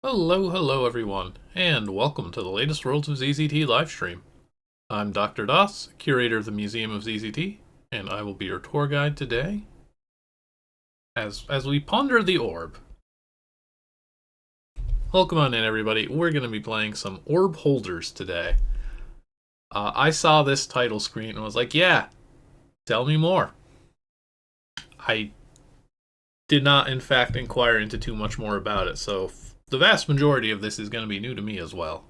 Hello everyone, and welcome to the latest Worlds of ZZT livestream. I'm Dr. Das, curator of the Museum of ZZT, and I will be your tour guide today as we ponder the orb. Welcome on in everybody, we're going to be playing some Orb Holders today. I saw this title screen and was like, yeah, tell me more. I did not in fact inquire into too much more about it, so the vast majority of this is going to be new to me as well.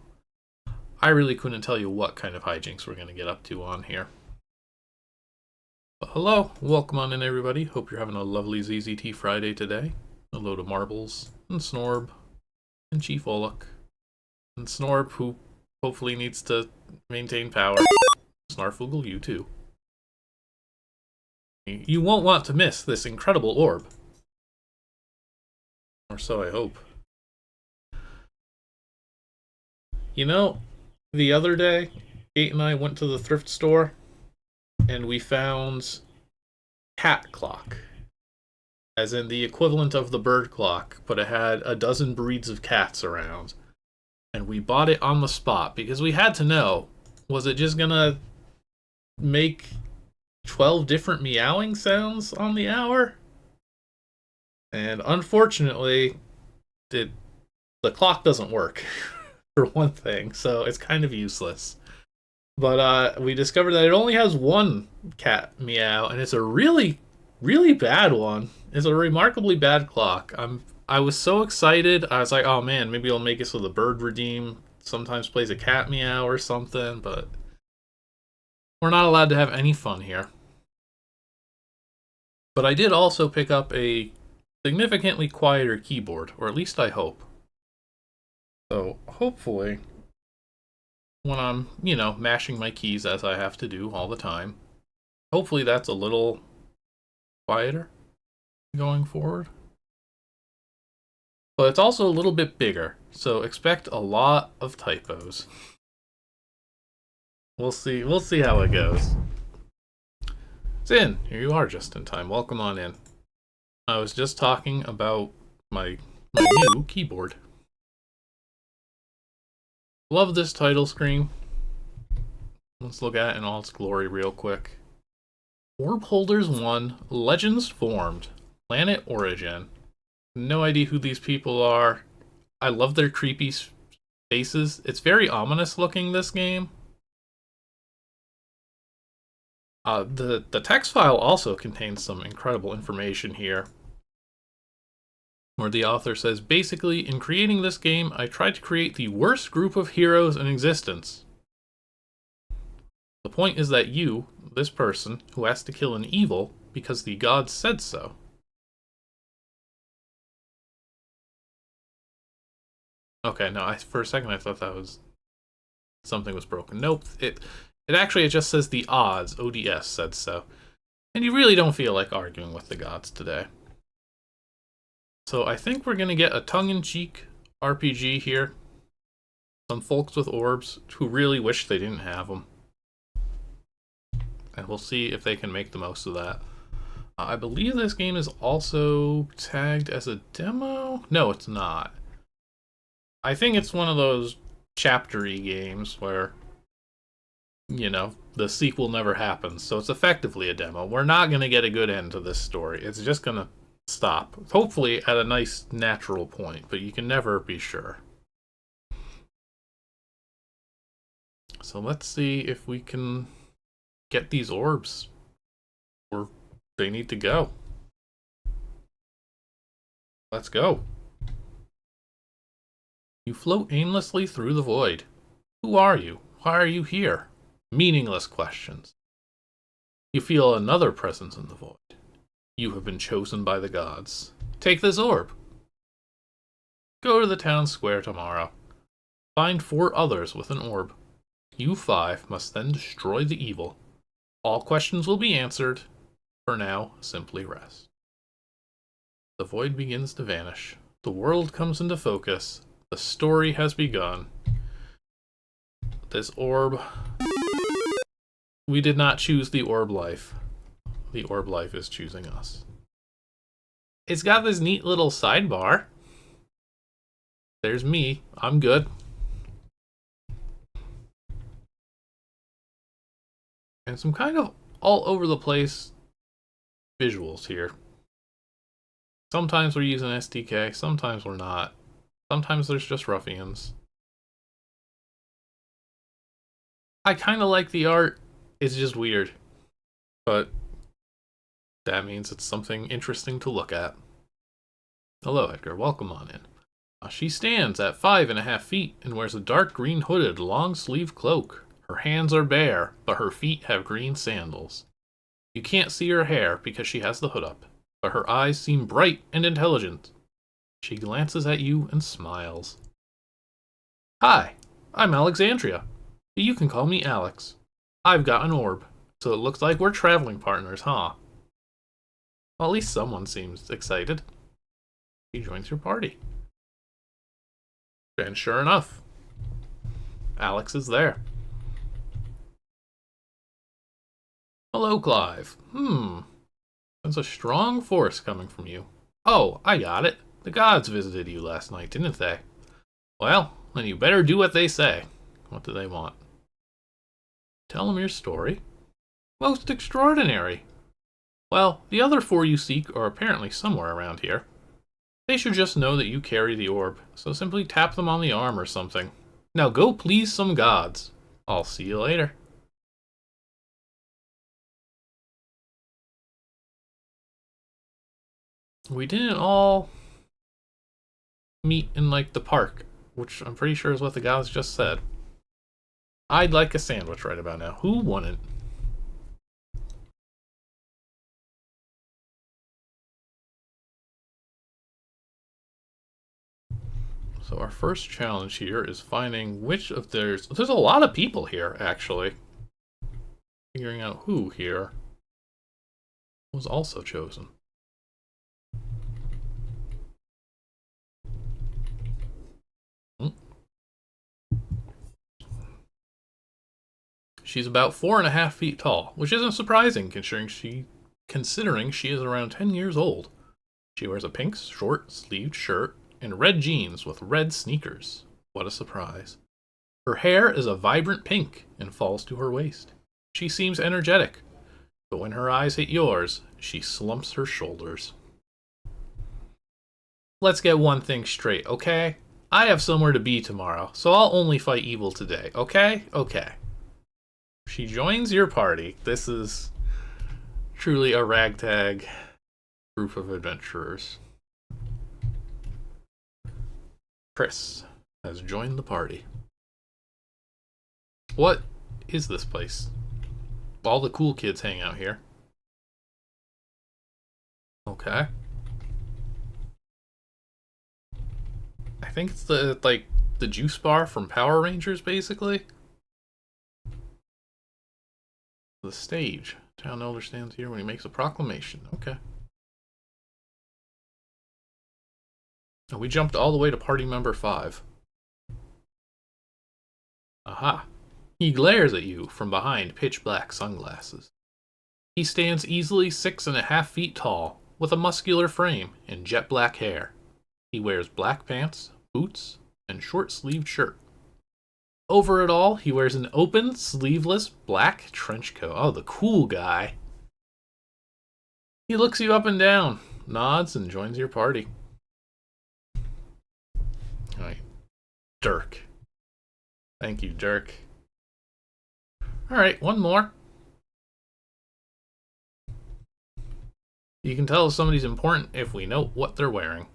I really couldn't tell you what kind of hijinks we're going to get up to on here. But hello, welcome on in everybody. Hope you're having a lovely ZZT Friday today. Hello to Marbles, and Snorb, and Chief Olek, and Snorb, who hopefully needs to maintain power. Snarfoogle, you too. You won't want to miss this incredible orb. Or so I hope. You know, the other day, Kate and I went to the thrift store, and we found cat clock. As in the equivalent of the bird clock, but it had a dozen breeds of cats around. And we bought it on the spot, because we had to know, was it just gonna make 12 different meowing sounds on the hour? And unfortunately, the clock doesn't work. For one thing, so it's kind of useless. But we discovered that it only has one cat meow, and it's a really, really bad one. It's a remarkably bad clock. I was so excited. I was like, oh man, maybe I'll make it so the bird redeem sometimes plays a cat meow or something, but we're not allowed to have any fun here. But I did also pick up a significantly quieter keyboard, or at least I hope. So, hopefully, when I'm, mashing my keys as I have to do all the time, hopefully that's a little quieter going forward. But it's also a little bit bigger, so expect a lot of typos. We'll see how it goes. Zin, here you are just in time. Welcome on in. I was just talking about my new keyboard. Love this title screen. Let's look at it in all its glory real quick. Orb Holders 1, Legends Formed, Planet Origin. No idea who these people are. I love their creepy faces. It's very ominous looking, this game. The text file also contains some incredible information here, where the author says, basically, in creating this game, I tried to create the worst group of heroes in existence. The point is that you, this person, who has to kill an evil because the gods said so. Okay, no, for a second I thought that was something was broken. Nope, it just says the odds, ODS, said so. And you really don't feel like arguing with the gods today. So I think we're going to get a tongue-in-cheek RPG here. Some folks with orbs who really wish they didn't have them. And we'll see if they can make the most of that. I believe this game is also tagged as a demo? No, it's not. I think it's one of those chapter-y games where, the sequel never happens. So it's effectively a demo. We're not going to get a good end to this story. It's just going to stop, hopefully at a nice natural point, but you can never be sure. So let's see if we can get these orbs where they need to go. Let's go. You float aimlessly through the void. Who are you? Why are you here? Meaningless questions. You feel another presence in the void. You have been chosen by the gods. Take this orb. Go to the town square tomorrow. Find 4 others with an orb. You 5 must then destroy the evil. All questions will be answered. For now, simply rest. The void begins to vanish. The world comes into focus. The story has begun. This orb... We did not choose the orb life. The orb life is choosing us. It's got this neat little sidebar. There's me. I'm good. And some kind of all over the place visuals here. Sometimes we're using SDK, sometimes we're not. Sometimes there's just ruffians. I kind of like the art. It's just weird. But that means it's something interesting to look at. Hello, Edgar. Welcome on in. She stands at 5.5 feet and wears a dark green hooded long-sleeved cloak. Her hands are bare, but her feet have green sandals. You can't see her hair because she has the hood up, but her eyes seem bright and intelligent. She glances at you and smiles. Hi, I'm Alexandria. You can call me Alex. I've got an orb, so it looks like we're traveling partners, huh? Well, at least someone seems excited. He joins your party. And sure enough, Alex is there. Hello, Clive. There's a strong force coming from you. Oh, I got it. The gods visited you last night, didn't they? Well, then you better do what they say. What do they want? Tell them your story. Most extraordinary. Well, the other 4 you seek are apparently somewhere around here. They should just know that you carry the orb, so simply tap them on the arm or something. Now go please some gods. I'll see you later. We didn't all meet in, like, the park, which I'm pretty sure is what the gods just said. I'd like a sandwich right about now. Who wouldn't? So our first challenge here is finding which of there's a lot of people here, actually. Figuring out who here was also chosen. She's about 4.5 feet tall, which isn't surprising considering she is around 10 years old. She wears a pink short-sleeved shirt and red jeans with red sneakers. What a surprise. Her hair is a vibrant pink and falls to her waist. She seems energetic, but when her eyes hit yours, she slumps her shoulders. Let's get one thing straight, okay? I have somewhere to be tomorrow, so I'll only fight evil today, okay? Okay. She joins your party. This is truly a ragtag group of adventurers. Kris has joined the party. What is this place? All the cool kids hang out here. Okay. I think it's the juice bar from Power Rangers, basically. The stage. Town elder stands here when he makes a proclamation. Okay. And we jumped all the way to party member 5. Aha. He glares at you from behind pitch black sunglasses. He stands easily 6.5 feet tall, with a muscular frame and jet black hair. He wears black pants, boots, and short-sleeved shirt. Over it all, he wears an open, sleeveless, black trench coat. Oh, the cool guy. He looks you up and down, nods, and joins your party. Alright. Dirk. Thank you, Dirk. Alright, one more. You can tell if somebody's important if we know what they're wearing.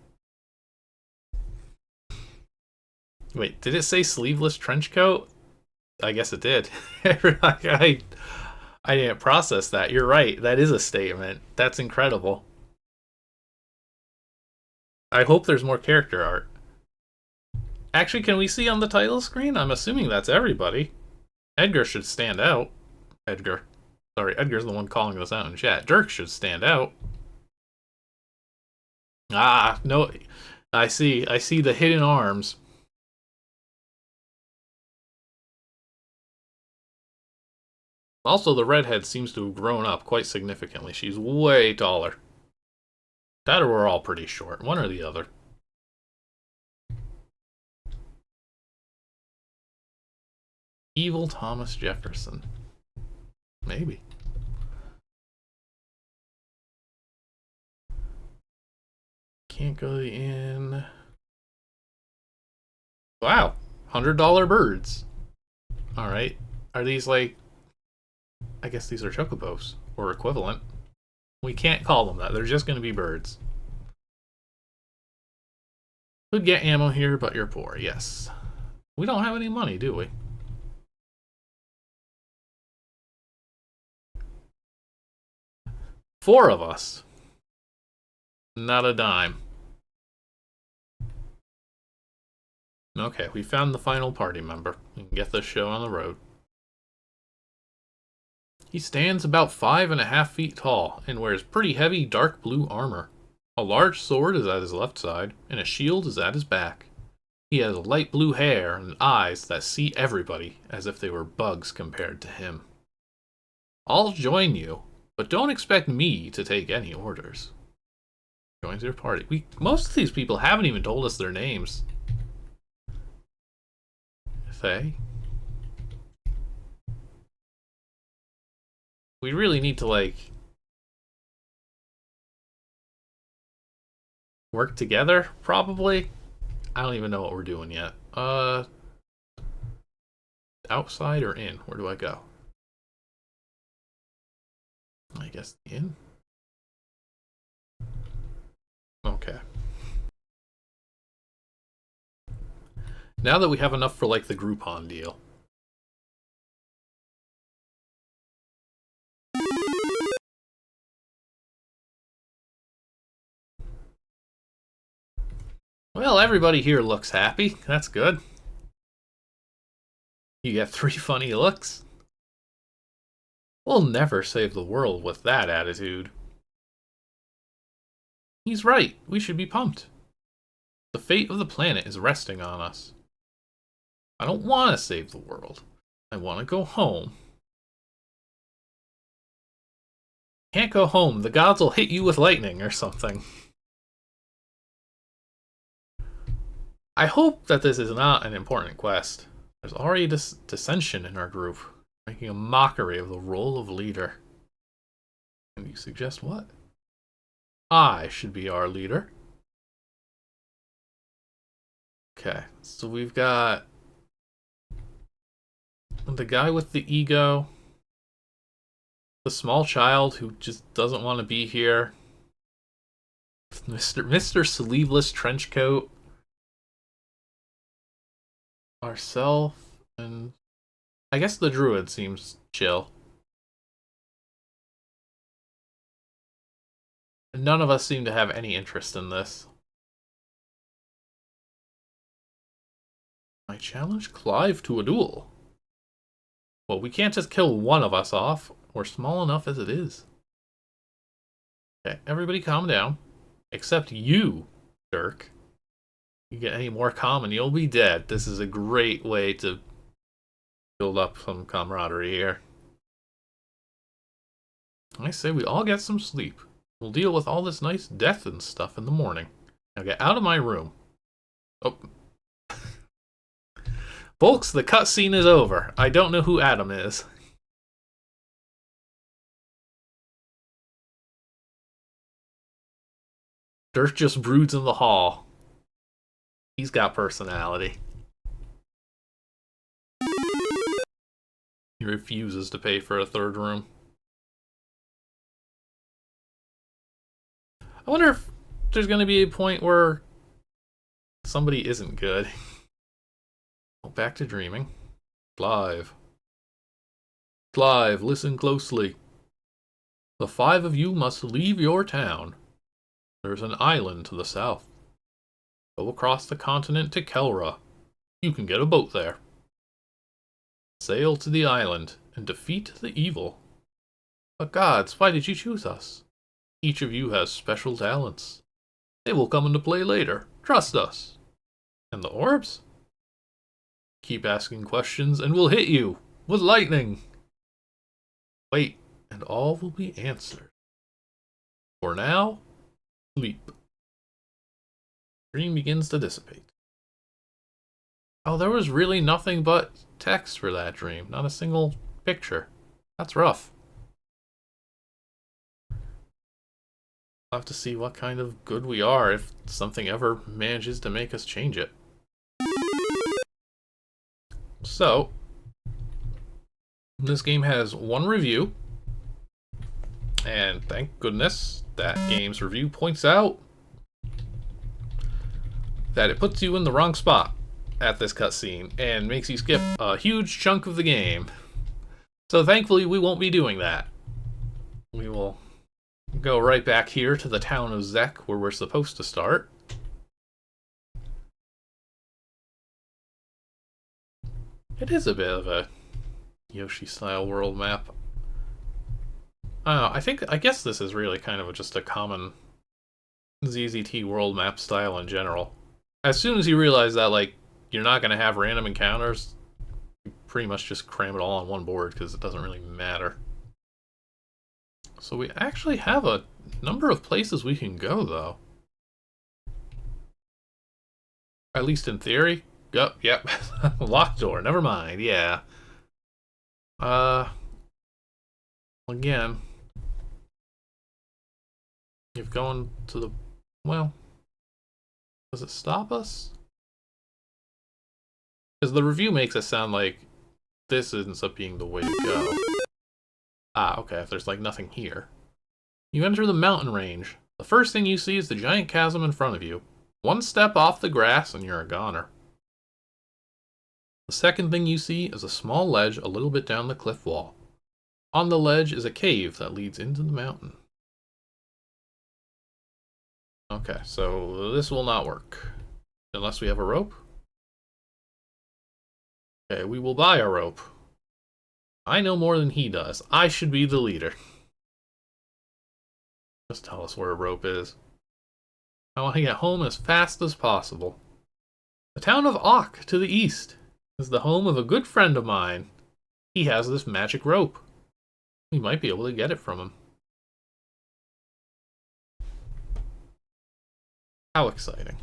Wait, did it say sleeveless trench coat? I guess it did. I didn't process that. You're right. That is a statement. That's incredible. I hope there's more character art. Actually, can we see on the title screen? I'm assuming that's everybody. Edgar should stand out. Edgar. Sorry, Edgar's the one calling this out in chat. Dirk should stand out. Ah, no. I see the hidden arms. Also, the redhead seems to have grown up quite significantly. She's way taller. That or we're all pretty short. One or the other. Evil Thomas Jefferson. Maybe. Can't go to the inn. Wow, $100 birds. Alright. Are these like... I guess these are chocobos, or equivalent. We can't call them that, they're just going to be birds. Could get ammo here, but you're poor, yes. We don't have any money, do we? Four of us. Not a dime. Okay, we found the final party member. We can get this show on the road. He stands about 5.5 feet tall and wears pretty heavy dark blue armor. A large sword is at his left side, and a shield is at his back. He has light blue hair and eyes that see everybody as if they were bugs compared to him. I'll join you, but don't expect me to take any orders. Joins your party. Most of these people haven't even told us their names. Thei? We really need to, like, work together, probably? I don't even know what we're doing yet. Outside or in? Where do I go? I guess in? Okay. Now that we have enough for, like, the Groupon deal. Well, everybody here looks happy. That's good. You get 3 funny looks. We'll never save the world with that attitude. He's right. We should be pumped. The fate of the planet is resting on us. I don't want to save the world. I want to go home. Can't go home. The gods will hit you with lightning or something. I hope that this is not an important quest. There's already dissension in our group, making a mockery of the role of leader. Can you suggest what? I should be our leader. Okay, so we've got the guy with the ego, the small child who just doesn't want to be here, Mr. Sleeveless Trenchcoat, ourself, and I guess the druid seems chill. None of us seem to have any interest in this. I challenge Clive to a duel. Well, we can't just kill one of us off. We're small enough as it is. Okay, everybody calm down. Except you, Dirk. You get any more calm and you'll be dead. This is a great way to build up some camaraderie here. I say we all get some sleep. We'll deal with all this nice death and stuff in the morning. Now get out of my room. Oh. Folks, the cutscene is over. I don't know who Adam is. Dirk just broods in the hall. He's got personality. He refuses to pay for a third room. I wonder if there's going to be a point where somebody isn't good. Back to dreaming. Clive. Clive, listen closely. The 5 of you must leave your town. There's an island to the south. Go across the continent to Kelra. You can get a boat there. Sail to the island and defeat the evil. But gods, why did you choose us? Each of you has special talents. They will come into play later. Trust us. And the orbs? Keep asking questions and we'll hit you with lightning. Wait, and all will be answered. For now, sleep. Dream begins to dissipate. Oh, there was really nothing but text for that dream. Not a single picture. That's rough. I'll have to see what kind of good we are if something ever manages to make us change it. So, this game has one review, and thank goodness that game's review points out that it puts you in the wrong spot at this cutscene and makes you skip a huge chunk of the game. So thankfully we won't be doing that. We will go right back here to the town of Zek where we're supposed to start. It is a bit of a Yoshi-style world map. I guess this is really kind of just a common ZZT world map style in general. As soon as you realize that, like, you're not going to have random encounters, you pretty much just cram it all on one board because it doesn't really matter. So we actually have a number of places we can go, though. At least in theory. Yep. Locked door. Never mind. Yeah. Again, you've gone to the... Well, does it stop us? Because the review makes it sound like this ends up being the way to go. Ah, okay, if there's like nothing here. You enter the mountain range. The first thing you see is the giant chasm in front of you. One step off the grass and you're a goner. The second thing you see is a small ledge a little bit down the cliff wall. On the ledge is a cave that leads into the mountain. Okay, so this will not work. Unless we have a rope. Okay, we will buy a rope. I know more than he does. I should be the leader. Just tell us where a rope is. I want to get home as fast as possible. The town of Ock to the east is the home of a good friend of mine. He has this magic rope. We might be able to get it from him. How exciting.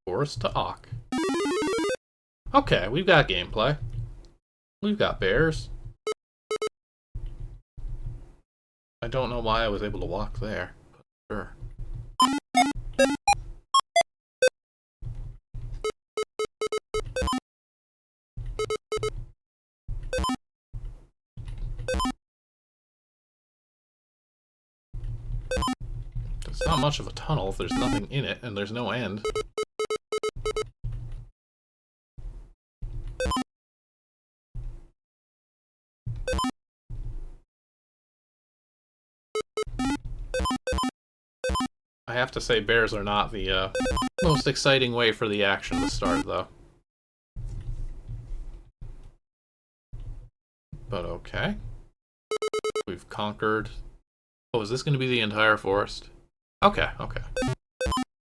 Forest to Ock. Okay, we've got gameplay. We've got bears. I don't know why I was able to walk there, but sure. It's not much of a tunnel if there's nothing in it and there's no end. I have to say bears are not the most exciting way for the action to start, though. But okay. We've conquered... Oh, is this going to be the entire forest? Okay.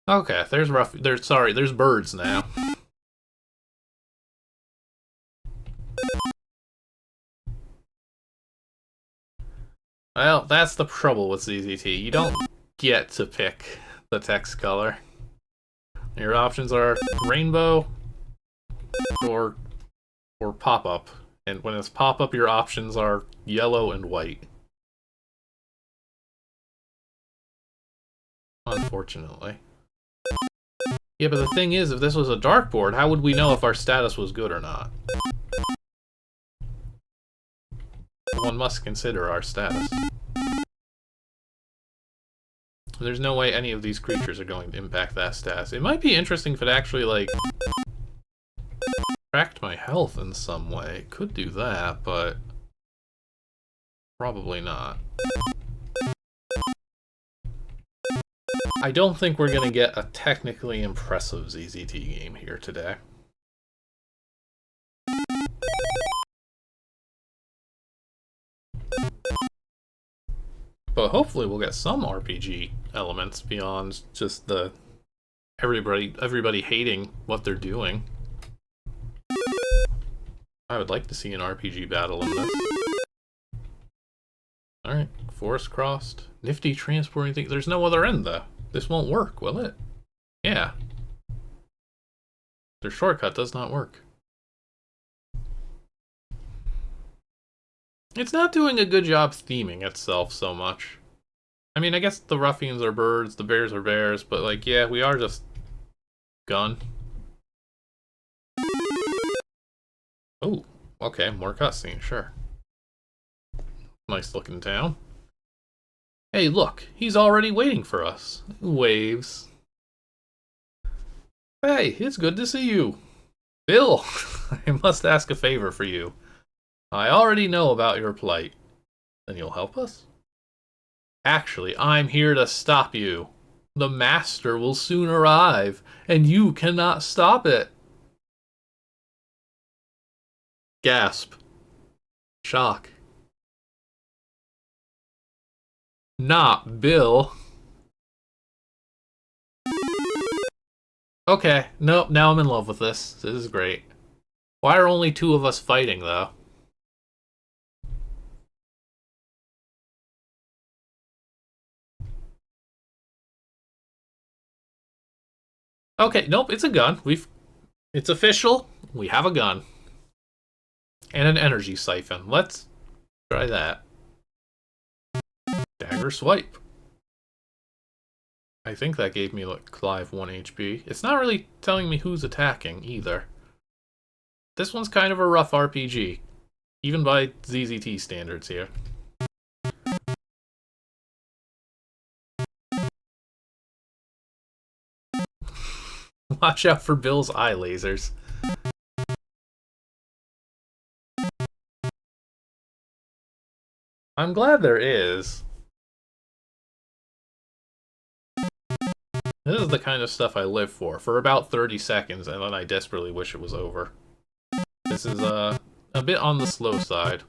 Okay, there's birds now. Well, that's the trouble with ZZT. You don't get to pick the text color. Your options are rainbow or pop-up. And when it's pop-up, your options are yellow and white. Unfortunately. Yeah, but the thing is, if this was a dartboard, how would we know if our status was good or not? One must consider our status. There's no way any of these creatures are going to impact that status. It might be interesting if it actually, like, tracked my health in some way. It could do that, but probably not. I don't think we're going to get a technically impressive ZZT game here today. But hopefully we'll get some RPG elements beyond just the everybody hating what they're doing. I would like to see an RPG battle in this. Alright, Forest crossed. Nifty transporting things. There's no other end, though. This won't work, will it? Yeah. Their shortcut does not work. It's not doing a good job theming itself so much. I mean, I guess the ruffians are birds, the bears are bears, but like, yeah, we are just gun. Oh, okay, more cutscene, sure. Nice looking town. Hey, look, he's already waiting for us. Waves. Hey, it's good to see you. Bill, I must ask a favor for you. I already know about your plight. Then you'll help us? Actually, I'm here to stop you. The master will soon arrive, and you cannot stop it. Gasp. Shock. Not Bill. Okay, nope, now I'm in love with this. This is great. Why are only two of us fighting, though? Okay, nope, it's a gun. It's official. We have a gun. And an energy siphon. Let's try that. Dagger swipe. I think that gave me, like, Clive 1 HP. It's not really telling me who's attacking, either. This one's kind of a rough RPG. Even by ZZT standards here. Watch out for Bill's eye lasers. I'm glad there is. This is the kind of stuff I live for about 30 seconds, and then I desperately wish it was over. This is a bit on the slow side.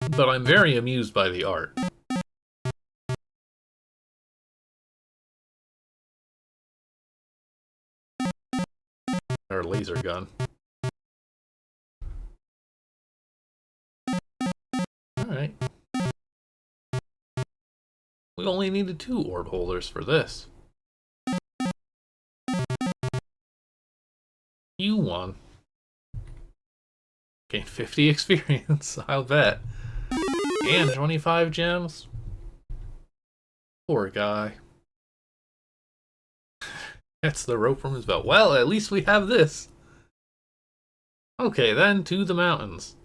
But I'm very amused by the art. Or laser gun. Alright. We only needed 2 orb holders for this. You won. Gained 50 experience, I'll bet. And 25 gems. Poor guy. That's the rope from his belt. Well, at least we have this. Okay, then, to the mountains.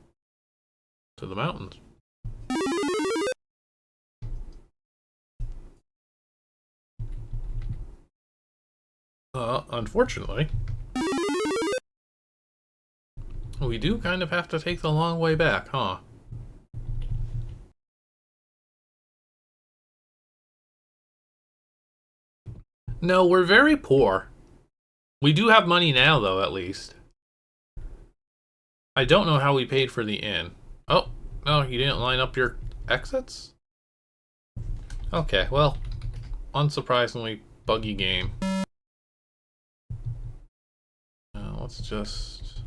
To the mountains. Unfortunately, we do kind of have to take the long way back, huh? No, we're very poor. We do have money now, though, at least. I don't know how we paid for the inn. Oh, no, you didn't line up your exits? Okay, well, unsurprisingly, buggy game. Let's just...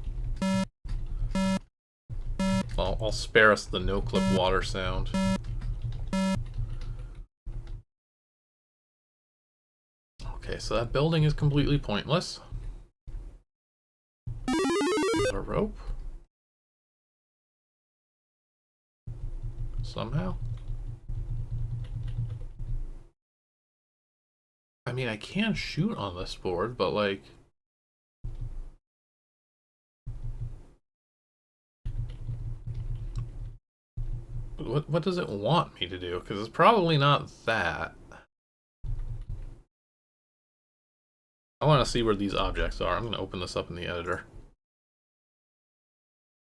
I'll spare us the no-clip water sound. Okay, so that building is completely pointless. There's a rope. Somehow. I mean, I can shoot on this board, but like... What does it want me to do? Because it's probably not that. I want to see where these objects are. I'm going to open this up in the editor.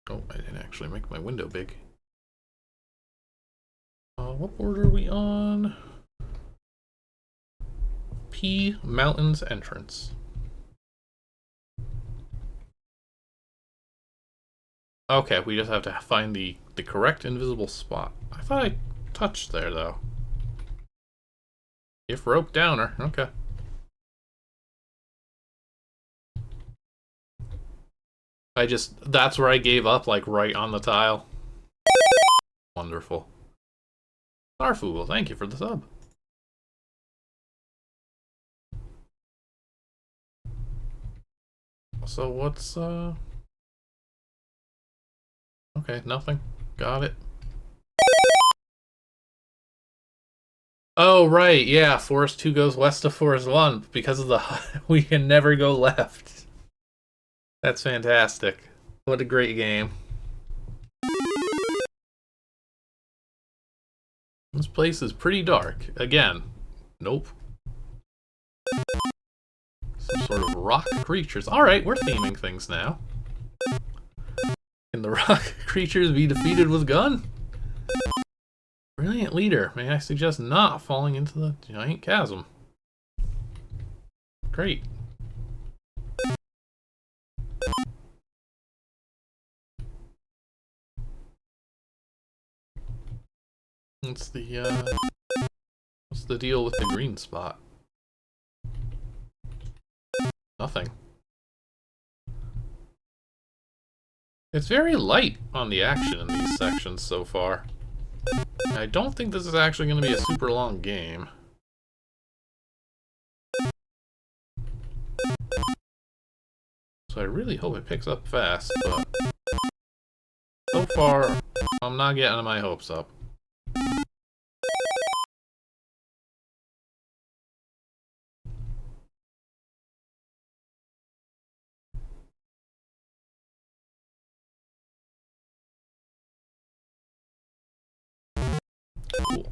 Oh, I didn't actually make my window big. What board are we on? P, Mountains Entrance. Okay, we just have to find the correct invisible spot. I thought I touched there, though. If rope downer, okay. That's where I gave up, like right on the tile. Wonderful. Starfool, thank you for the sub. So what's, okay, nothing. Got it. Oh, right, yeah, Forest 2 goes west of Forest 1 because of the... we can never go left. That's fantastic. What a great game. This place is pretty dark. Again, nope. Some sort of rock creatures. Alright, we're theming things now. Can the rock creatures be defeated with gun? Brilliant leader. May I suggest not falling into the giant chasm? Great. What's the deal with the green spot? Nothing. It's very light on the action in these sections so far. I don't think this is actually going to be a super long game. So I really hope it picks up fast, but so far I'm not getting my hopes up. Cool.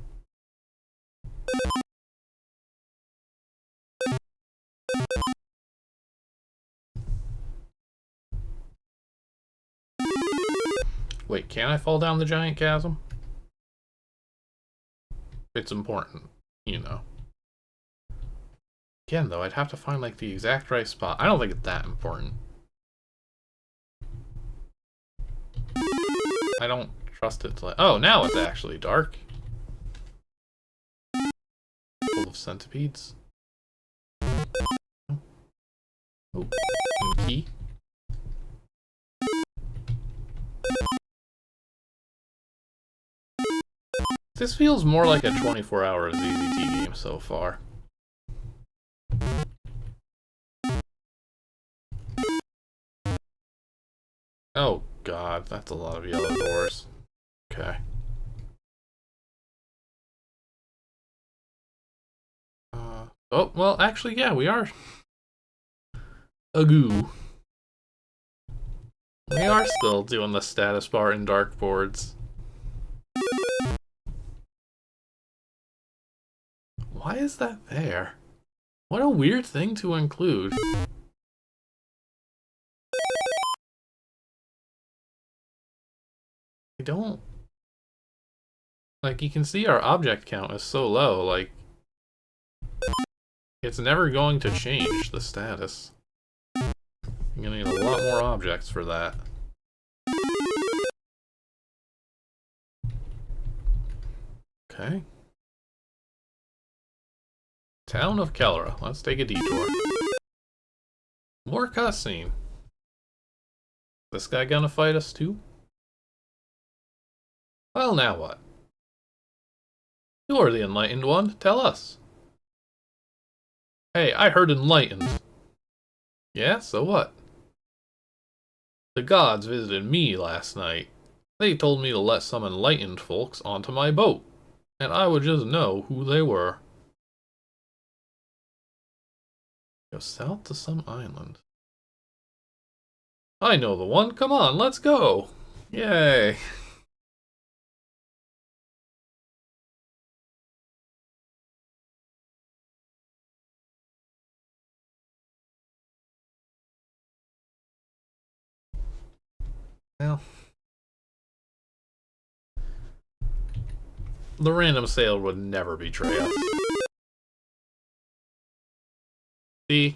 Wait, can I fall down the giant chasm? It's important, you know. Again, though, I'd have to find, like, the exact right spot. I don't think it's that important. I don't trust it to, like... Oh, now it's actually dark. Full of centipedes. Oh, and key. This feels more like a 24-hour ZZT game so far. Oh god, that's a lot of yellow doors. Okay. Oh, well, actually, yeah, we are. Agoo. We are still doing the status bar in dark boards. Why is that there? What a weird thing to include. I don't... Like, you can see our object count is so low, like... It's never going to change the status. I'm gonna need a lot more objects for that. Okay. Town of Kellera. Let's take a detour. More cutscene. This guy gonna fight us too? Well, now what? You're the enlightened one. Tell us. Hey, I heard enlightened. Yeah, so what? The gods visited me last night. They told me to let some enlightened folks onto my boat, and I would just know who they were. Go south to some island. I know the one. Come on, let's go. Yay. Well, the random sailor would never betray us. See?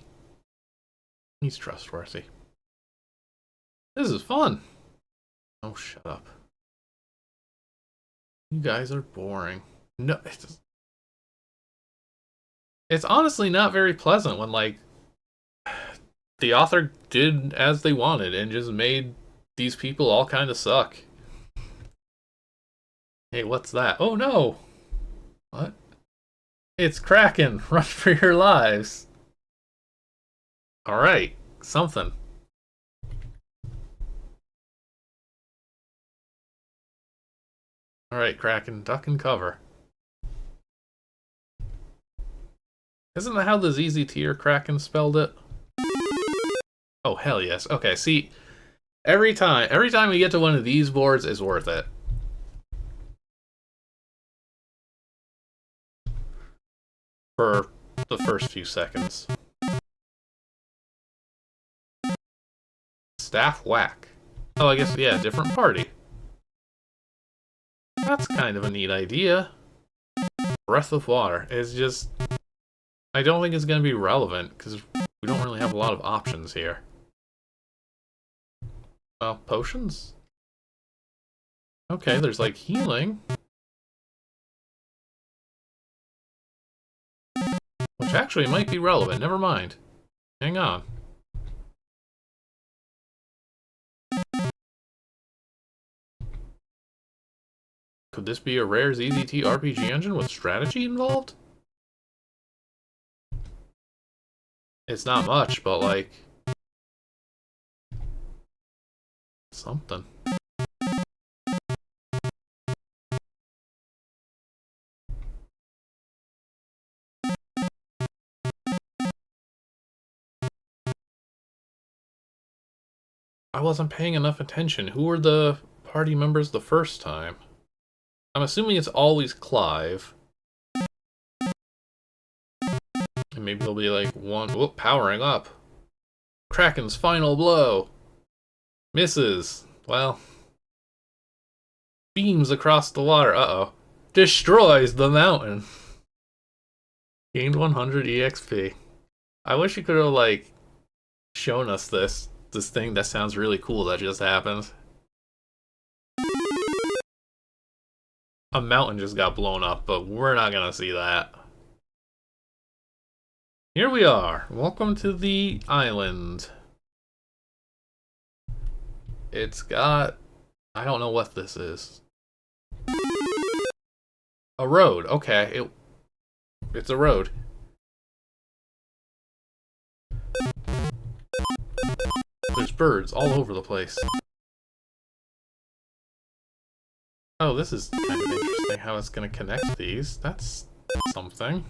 He's trustworthy. This is fun. Oh, shut up. You guys are boring. No, it's honestly not very pleasant when, like, the author did as they wanted and just made these people all kind of suck. Hey, what's that? Oh no! What? It's Kraken! Run for your lives! Alright, something. Alright, Kraken, duck and cover. Isn't that how the ZZT or Kraken spelled it? Oh, hell yes. Okay, see, every time we get to one of these boards is worth it. For the first few seconds. Staff whack. Oh, I guess, yeah, different party. That's kind of a neat idea. Breath of water is just... I don't think it's going to be relevant, because we don't really have a lot of options here. Potions? Okay, there's like healing. Which actually might be relevant, never mind. Hang on. Could this be a rare ZZT RPG engine with strategy involved? It's not much, but like... something. I wasn't paying enough attention. Who were the party members the first time? I'm assuming it's always Clive. And maybe there'll be like one... whoop, powering up. Kraken's final blow. Misses. Well... beams across the water. Uh-oh. Destroys the mountain. Gained 100 EXP. I wish you could have, like, shown us this thing that sounds really cool that just happened. A mountain just got blown up, but we're not gonna see that. Here we are. Welcome to the island. It's got... I don't know what this is. A road. Okay, it's a road. There's birds all over the place. Oh, this is kind of interesting how it's going to connect these. That's something.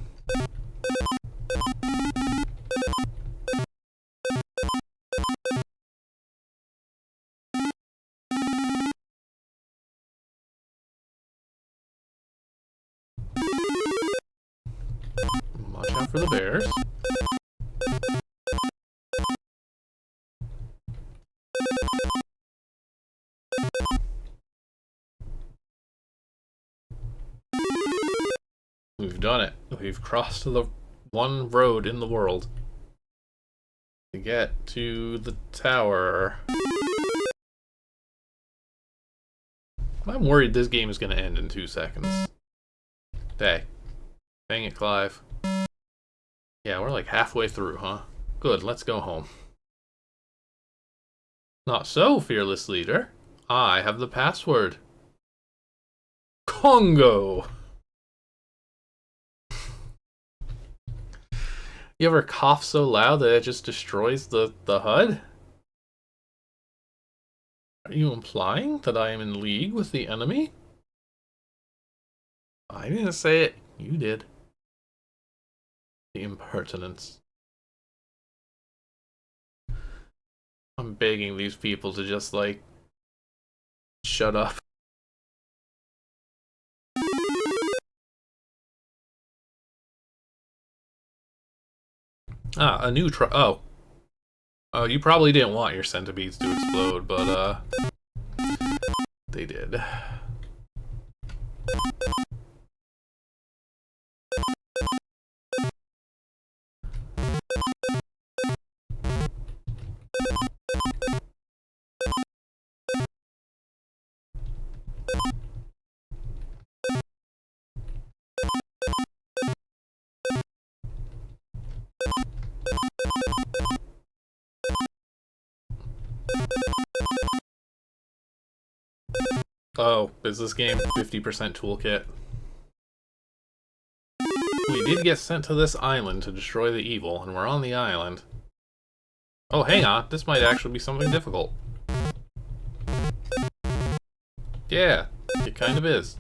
Watch out for the bears. We've done it. We've crossed the one road in the world to get to the tower. I'm worried this game is going to end in 2 seconds. Hey. Dang it, Clive. Yeah, we're like halfway through, huh? Good, let's go home. Not so, fearless leader. I have the password. Congo! You ever cough so loud that it just destroys the HUD? Are you implying that I am in league with the enemy? I didn't say it. You did. The impertinence. I'm begging these people to just, like, shut up. A new oh. Oh, you probably didn't want your centipedes to explode, but, they did. Oh, is this game 50% toolkit? We did get sent to this island to destroy the evil, and we're on the island. Oh, hang on. This might actually be something difficult. Yeah, it kind of is.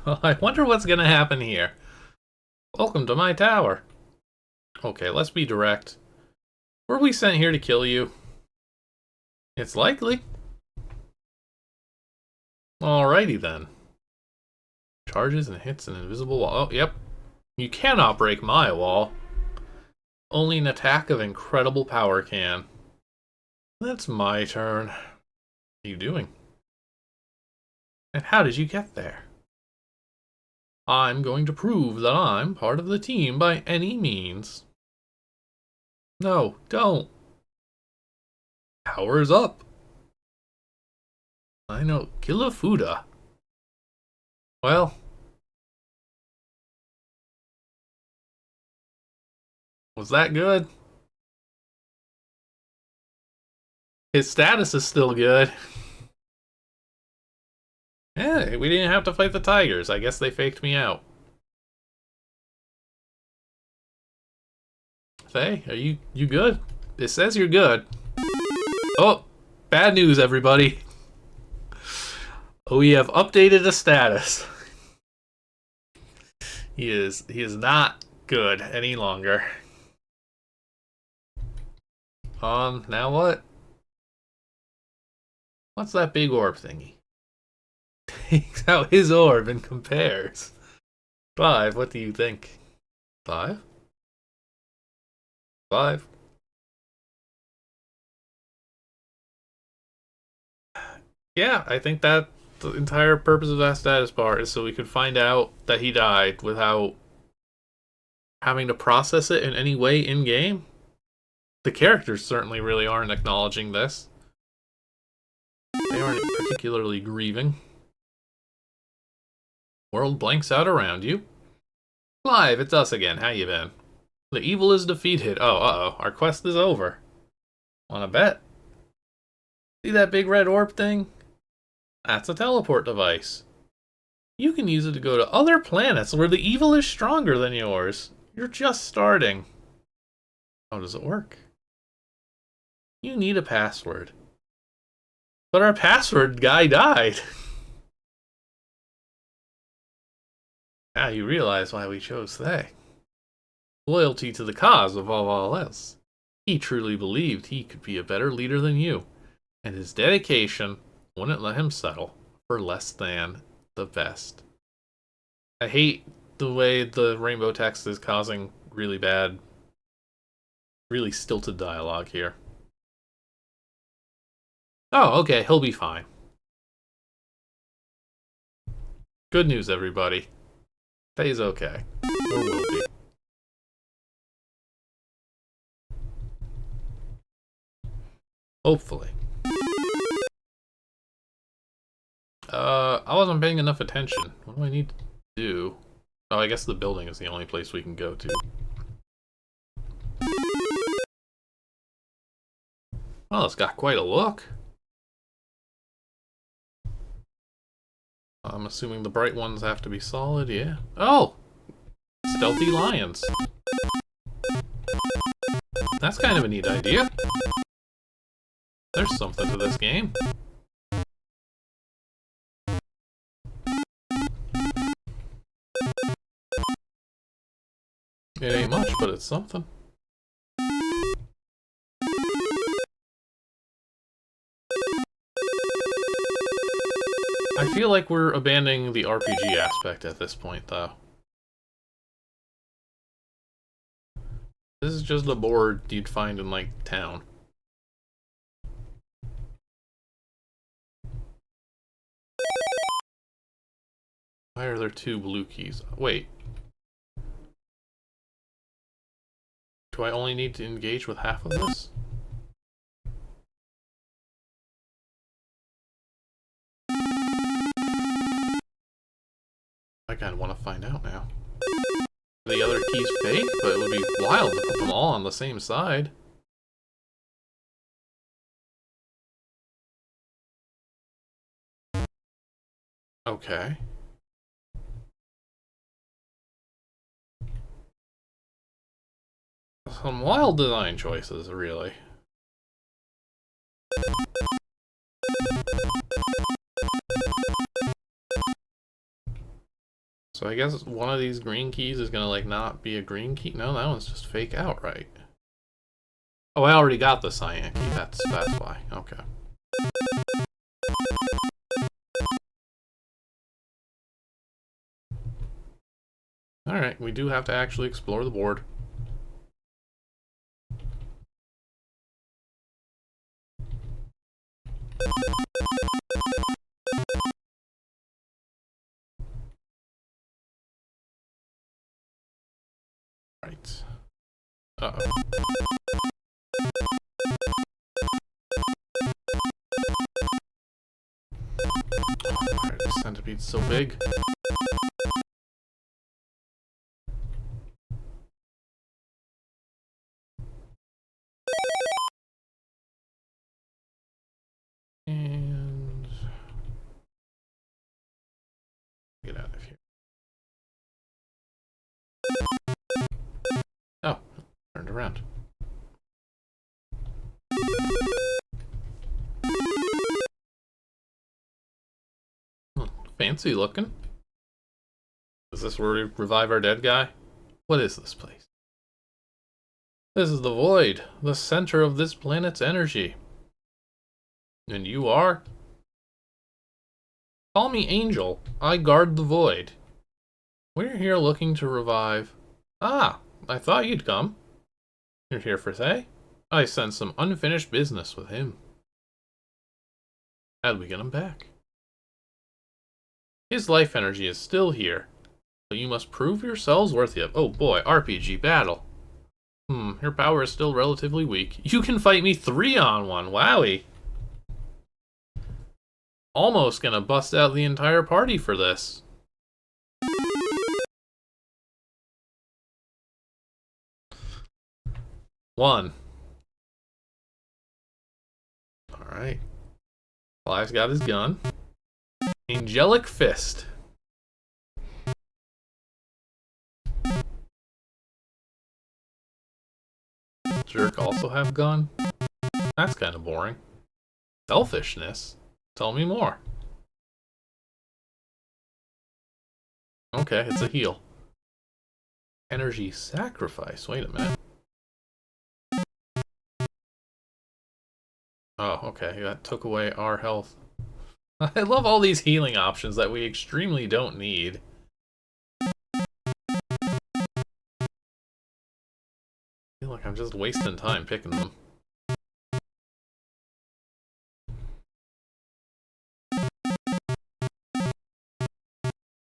Well, I wonder what's gonna happen here. Welcome to my tower. Okay, let's be direct. Were we sent here to kill you? It's likely. Alrighty then. Charges and hits an invisible wall. Oh, yep. You cannot break my wall. Only an attack of incredible power can. That's my turn. What are you doing? And how did you get there? I'm going to prove that I'm part of the team by any means. No, don't. Power's up. I know. Killafuda. Well. Was that good? His status is still good. Yeah, we didn't have to fight the tigers. I guess they faked me out. Thei, are you good? It says you're good. Oh, bad news, everybody. We have updated the status. He is not good any longer. Now what? What's that big orb thingy? Takes out his orb and compares. Clive, what do you think? 5? 5? Yeah, I think that the entire purpose of that status bar is so we could find out that he died without having to process it in any way in-game. The characters certainly really aren't acknowledging this. They aren't particularly grieving. World blanks out around you. Clive, it's us again. How you been? The evil is defeated. Oh, uh-oh. Our quest is over. Wanna bet? See that big red orb thing? That's a teleport device. You can use it to go to other planets where the evil is stronger than yours. You're just starting. How does it work? You need a password. But our password guy died. Now you realize why we chose Thei. Loyalty to the cause above all else. He truly believed he could be a better leader than you, and his dedication wouldn't let him settle for less than the best. I hate the way the rainbow text is causing really bad, really stilted dialogue here. Oh, okay, he'll be fine. Good news, everybody. Thei's okay. Or will be. Hopefully. I wasn't paying enough attention. What do I need to do? Oh, I guess the building is the only place we can go to. Well, it's got quite a look. I'm assuming the bright ones have to be solid, yeah. Oh! Stealthy lions. That's kind of a neat idea. There's something to this game. It ain't much, but it's something. I feel like we're abandoning the RPG aspect at this point, though. This is just a board you'd find in, like, town. Why are there 2 blue keys? Wait. Do I only need to engage with half of this? I kinda wanna find out now. the other keys fake, but it would be wild to put them all on the same side. Okay. Some wild design choices, really. So I guess one of these green keys is gonna, like, not be a green key. No, that one's just fake outright. Oh, I already got the cyan key. That's why. Okay. Alright, we do have to actually explore the board. Right. Uh-oh. Why are these centipedes so big? And get out of here. Oh, turned around. Fancy looking. Is this where we revive our dead guy? What is this place? This is the void, the center of this planet's energy. And you are? Call me Angel. I guard the void. We're here looking to revive... Ah, I thought you'd come. You're here for Thei? I sense some unfinished business with him. How do we get him back? His life energy is still here, but you must prove yourselves worthy of... Oh boy, RPG battle. Your power is still relatively weak. You can fight me 3-on-1, wowie. Almost gonna bust out the entire party for this. One. Alright. Clive's got his gun. Angelic Fist. Dirk also have gun? That's kind of boring. Selfishness? Tell me more. Okay, it's a heal. Energy sacrifice. Wait a minute. Oh, okay. That took away our health. I love all these healing options that we extremely don't need. I feel like I'm just wasting time picking them.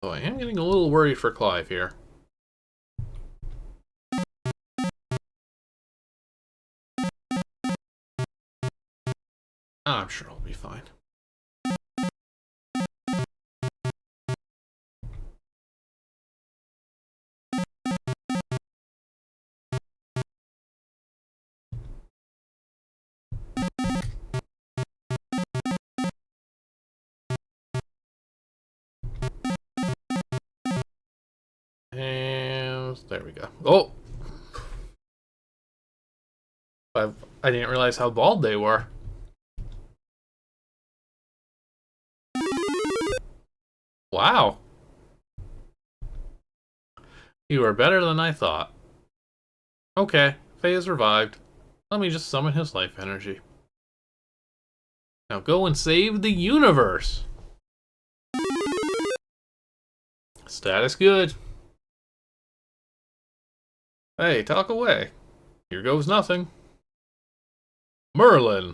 Oh, I am getting a little worried for Clive here. I'm sure I'll be fine. And there we go. Oh! I didn't realize how bald they were. Wow. You are better than I thought. Okay, Thei is revived. Let me just summon his life energy. Now go and save the universe! Status good. Hey, talk away. Here goes nothing. Merlin!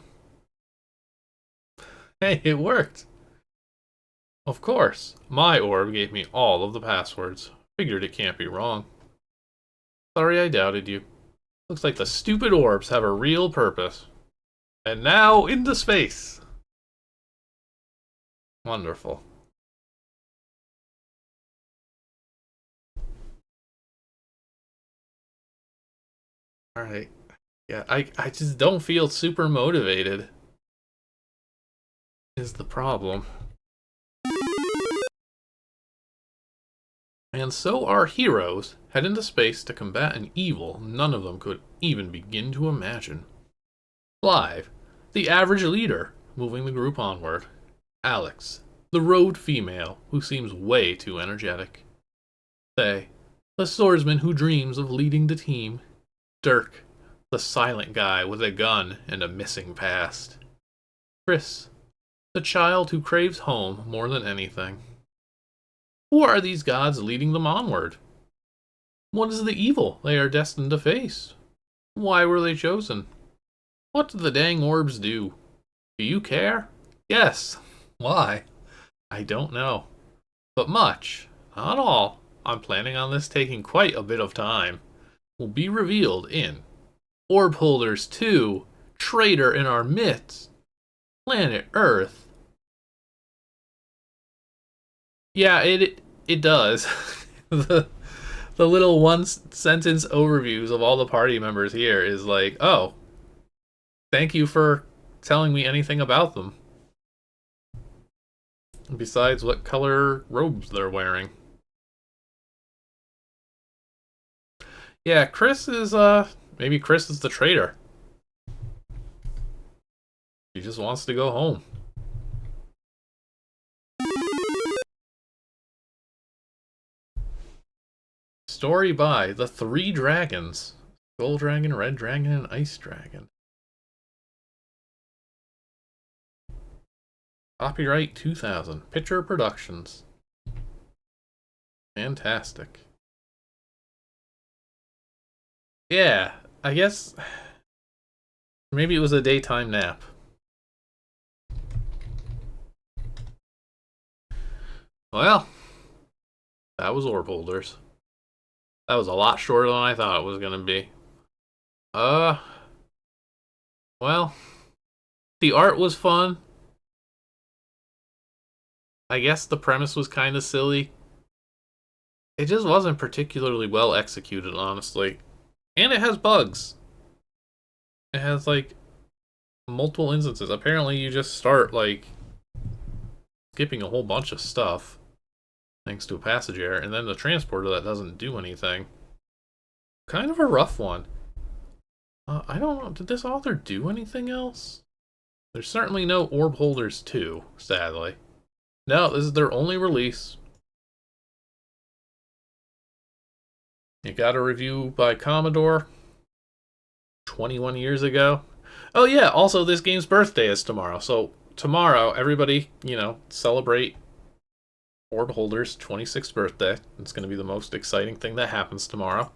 Hey, it worked! Of course. My orb gave me all of the passwords. Figured it can't be wrong. Sorry I doubted you. Looks like the stupid orbs have a real purpose. And now, into space! Wonderful. Alright. Yeah, I just don't feel super motivated. Is the problem. And so our heroes head into space to combat an evil none of them could even begin to imagine. Clive, the average leader, moving the group onward. Alex, the road female, who seems way too energetic. Thei, the swordsman who dreams of leading the team. Dirk, the silent guy with a gun and a missing past. Kris, the child who craves home more than anything. Who are these gods leading them onward? What is the evil they are destined to face? Why were they chosen? What do the dang orbs do? Do you care? Yes. Why? I don't know. But much, not all, I'm planning on this taking quite a bit of time, will be revealed in Orb Holders 2, Traitor in Our Midst, Planet Earth. Yeah, it does. the little one sentence overviews of all the party members here is like, oh, thank you for telling me anything about them. Besides what color robes they're wearing. Yeah, Kris is, maybe Kris is the traitor. He just wants to go home. Story by the Three Dragons. Gold Dragon, Red Dragon, and Ice Dragon. Copyright 2000. Picture Productions. Fantastic. Yeah, I guess maybe it was a daytime nap. Well, that was Orb Holders. That was a lot shorter than I thought it was gonna be. Well, the art was fun. I guess the premise was kind of silly. It just wasn't particularly well executed, honestly. And it has bugs. It has, like, multiple instances. Apparently you just start, like, skipping a whole bunch of stuff, thanks to a passage error, and then the transporter that doesn't do anything. Kind of a rough one. I don't know, did this author do anything else? There's certainly no Orb Holders 2, sadly. No, this is their only release. You got a review by Commodore 21 years ago. Oh yeah, also this game's birthday is tomorrow. So tomorrow, everybody, celebrate Orb Holders' 26th birthday. It's going to be the most exciting thing that happens tomorrow.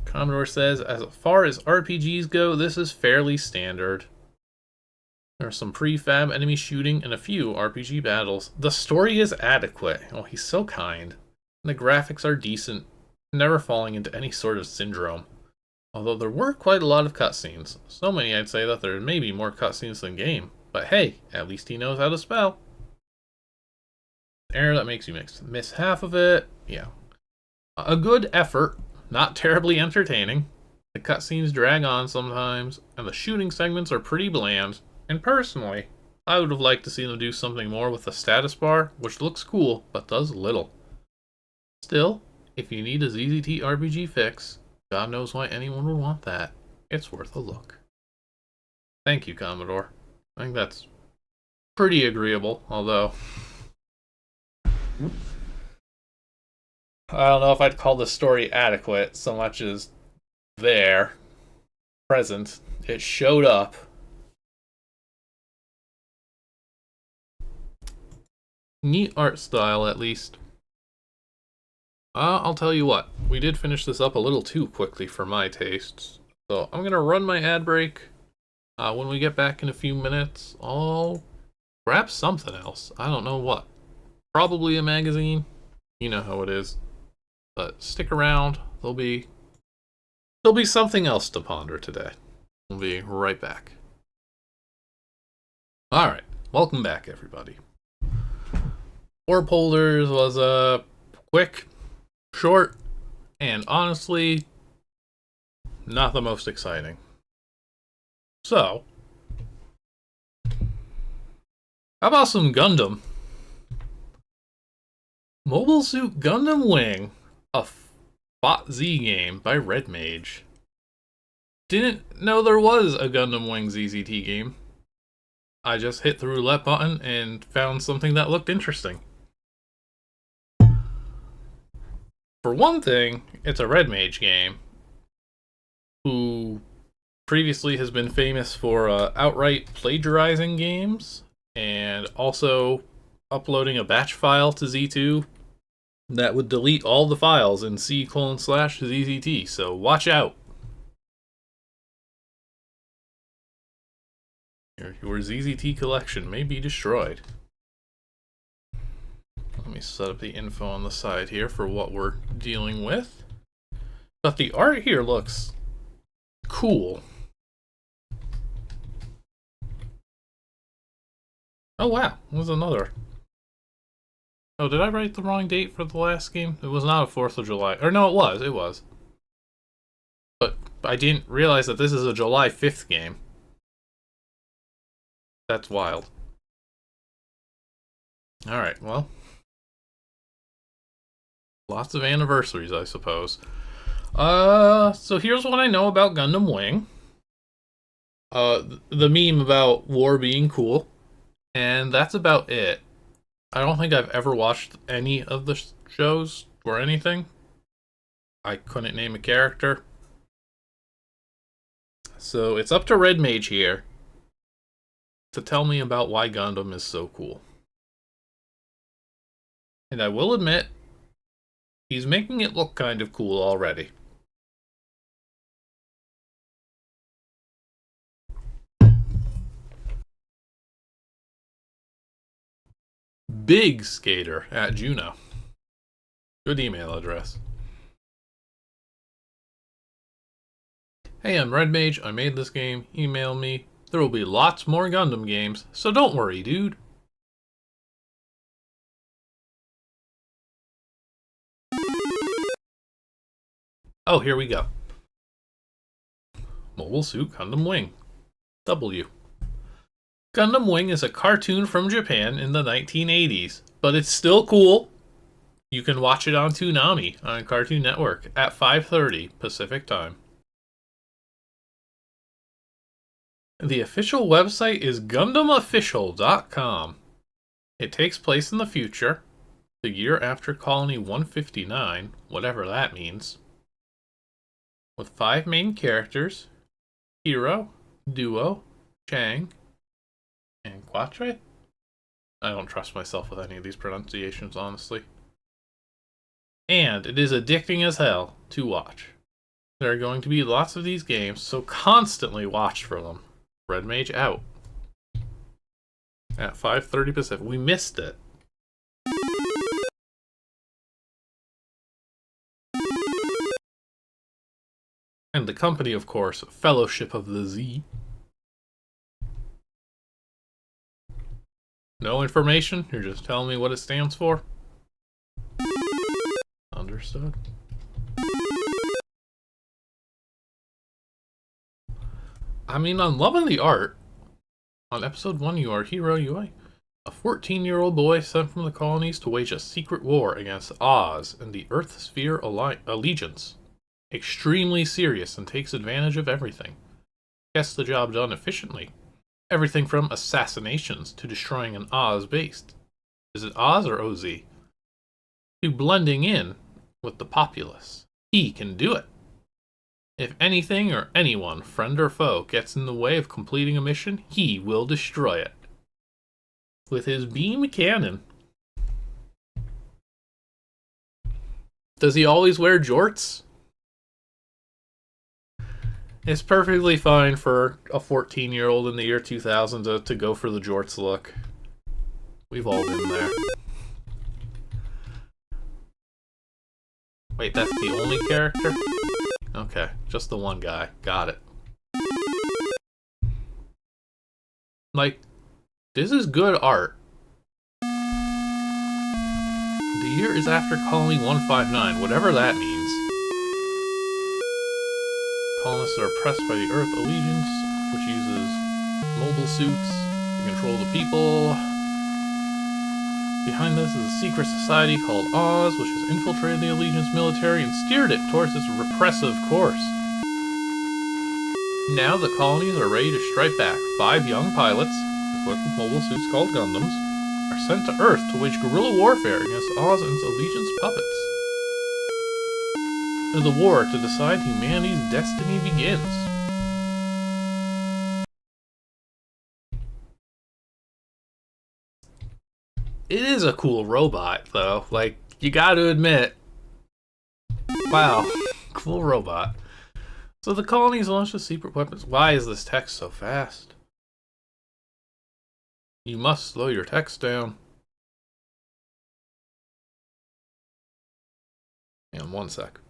Commodore says, as far as RPGs go, this is fairly standard. There's some prefab enemy shooting and a few RPG battles. The story is adequate. Oh, he's so kind. And the graphics are decent, never falling into any sort of syndrome. Although there were quite a lot of cutscenes. So many I'd say that there may be more cutscenes than game. But hey, at least he knows how to spell. Error that makes you miss half of it. Yeah. A good effort, not terribly entertaining. The cutscenes drag on sometimes, and the shooting segments are pretty bland. And personally, I would have liked to see them do something more with the status bar, which looks cool, but does little. Still, if you need a ZZT RPG fix, God knows why anyone would want that. It's worth a look. Thank you, Commodore. I think that's pretty agreeable, although I don't know if I'd call the story adequate so much as there, present. It showed up. Neat art style, at least. I'll tell you what, we did finish this up a little too quickly for my tastes. So I'm going to run my ad break. When we get back in a few minutes, I'll grab something else. I don't know what. Probably a magazine. You know how it is. But stick around. There'll be something else to ponder today. We'll be right back. Alright, welcome back, everybody. Orb Holders was a quick, short, and honestly not the most exciting. So, how about some Gundam? Mobile Suit Gundam Wing, a Bot Z game by Redmage. Didn't know there was a Gundam Wing ZZT game. I just hit the roulette button and found something that looked interesting. For one thing, it's a Redmage game, who previously has been famous for outright plagiarizing games, and also uploading a batch file to Z2 that would delete all the files in C:/ZZT, so watch out. Your ZZT collection may be destroyed. Let me set up the info on the side here for what we're dealing with. But the art here looks cool. Oh wow, there's another. Oh, did I write the wrong date for the last game? It was not a 4th of July. Or no, it was. But I didn't realize that this is a July 5th game. That's wild. Alright, well. Lots of anniversaries, I suppose. So here's what I know about Gundam Wing. The meme about war being cool. And that's about it. I don't think I've ever watched any of the shows or anything. I couldn't name a character. So it's up to Redmage here to tell me about why Gundam is so cool. And I will admit, he's making it look kind of cool already. Big Skater at Juno. Good email address. Hey, I'm Redmage. I made this game. Email me. There will be lots more Gundam games, so don't worry, dude. Oh, here we go. Mobile Suit Gundam Wing. W. Gundam Wing is a cartoon from Japan in the 1980s, but it's still cool. You can watch it on Toonami on Cartoon Network at 5:30 Pacific Time. The official website is GundamOfficial.com. It takes place in the future, the year after Colony 159, whatever that means, with 5 main characters: Hero, Duo, Chang, and Quatre? I don't trust myself with any of these pronunciations, honestly. And it is addicting as hell to watch. There are going to be lots of these games, so constantly watch for them. Redmage out. At 5:30 Pacific. We missed it. And the company, of course, Fellowship of the Z. No information? You're just telling me what it stands for? Understood. I mean, I'm loving the art. On episode 1, you are Hero UI, a 14-year-old boy sent from the colonies to wage a secret war against Oz and the Earth Sphere Allegiance. Extremely serious and takes advantage of everything. Gets the job done efficiently. Everything from assassinations to destroying an Oz base. Is it Oz or OZ? To blending in with the populace. He can do it. If anything or anyone, friend or foe, gets in the way of completing a mission, he will destroy it. With his beam cannon. Does he always wear jorts? It's perfectly fine for a 14-year-old in the year 2000 to go for the jorts look. We've all been there. Wait, that's the only character? Okay, just the one guy. Got it. Like, this is good art. The year is after Colony 159, whatever that means. colonists are oppressed by the Earth Allegiance, which uses mobile suits to control the people. Behind this is a secret society called Oz, which has infiltrated the Allegiance military and steered it towards its repressive course. Now the colonies are ready to strike back. 5 young pilots, equipped with mobile suits called Gundams, are sent to Earth to wage guerrilla warfare against Oz and its Allegiance puppets. The war to decide humanity's destiny begins. It is a cool robot, though. Like, you gotta admit. Wow, cool robot. So the colonies launched the secret weapons. Why is this text so fast? You must slow your text down. Hang on 1 sec.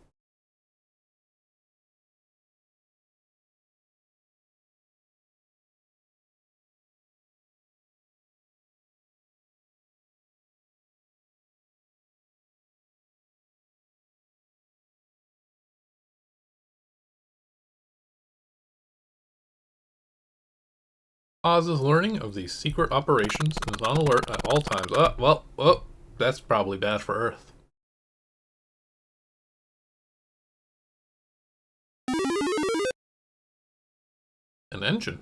Oz is learning of these secret operations and is on alert at all times. Well, that's probably bad for Earth. An engine.